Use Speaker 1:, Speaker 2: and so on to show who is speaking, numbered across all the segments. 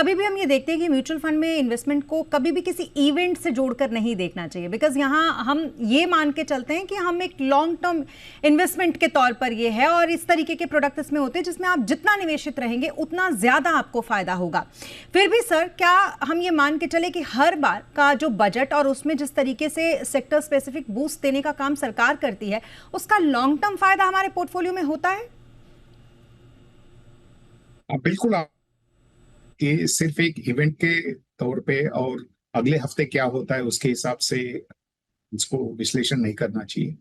Speaker 1: कभी भी हम ये देखते हैं कि म्यूचुअल फंड में इन्वेस्टमेंट को कभी भी किसी इवेंट से जोड़कर नहीं देखना चाहिए, बिकॉज यहाँ हम ये मान के चलते हैं कि हम एक लॉन्ग टर्म इन्वेस्टमेंट के तौर पर ये है, और इस तरीके के प्रोडक्ट इसमें होते हैं जिसमें आप जितना निवेशित रहेंगे उतना ज्यादा आपको फायदा होगा। फिर भी सर, क्या हम ये मान के चले कि हर बार का जो बजट और उसमें जिस तरीके से सेक्टर स्पेसिफिक बूस्ट देने का काम सरकार करती है, उसका लॉन्ग टर्म फायदा हमारे पोर्टफोलियो में होता है?
Speaker 2: बिल्कुल। आप ये सिर्फ एक इवेंट के तौर पे और अगले हफ्ते क्या होता है उसके हिसाब से इसको विश्लेषण नहीं करना चाहिए।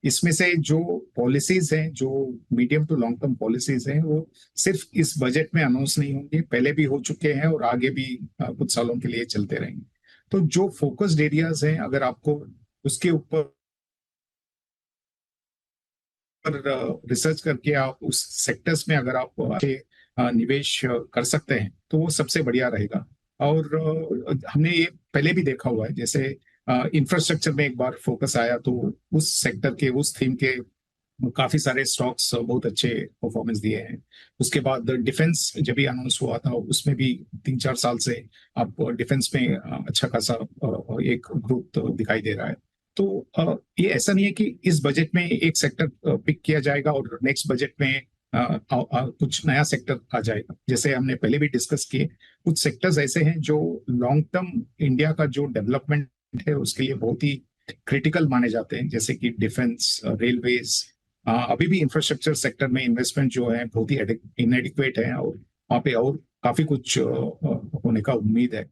Speaker 2: इसमें से जो पॉलिसीज हैं, जो medium to long term policies हैं, वो सिर्फ इस बजट में अनाउंस नहीं होंगे, पहले भी हो चुके हैं और आगे भी कुछ सालों के लिए चलते रहेंगे। तो जो फोकस्ड एरियाज हैं, अगर आपको उसके ऊपर रिसर्च करके आप उस सेक्टर्स में अगर आप आगे निवेश कर सकते हैं तो वो सबसे बढ़िया रहेगा। और हमने ये पहले भी देखा हुआ है, जैसे इंफ्रास्ट्रक्चर में एक बार फोकस आया तो उस सेक्टर के, उस थीम के काफी सारे स्टॉक्स बहुत अच्छे परफॉर्मेंस दिए हैं। उसके बाद डिफेंस जब भी अनाउंस हुआ था, उसमें भी 3-4 साल से आप डिफेंस में अच्छा खासा एक ग्रोथ दिखाई दे रहा है। तो ये ऐसा नहीं है कि इस बजट में एक सेक्टर पिक किया जाएगा और नेक्स्ट बजट में कुछ नया सेक्टर आ जाएगा। जैसे हमने पहले भी डिस्कस किए, कुछ सेक्टर्स ऐसे हैं जो लॉन्ग टर्म इंडिया का जो डेवलपमेंट है उसके लिए बहुत ही क्रिटिकल माने जाते हैं, जैसे कि डिफेंस, रेलवेज। अभी भी इंफ्रास्ट्रक्चर सेक्टर में इन्वेस्टमेंट जो है बहुत ही इनएडिक्वेट है और वहाँ पे और काफी कुछ होने का उम्मीद है।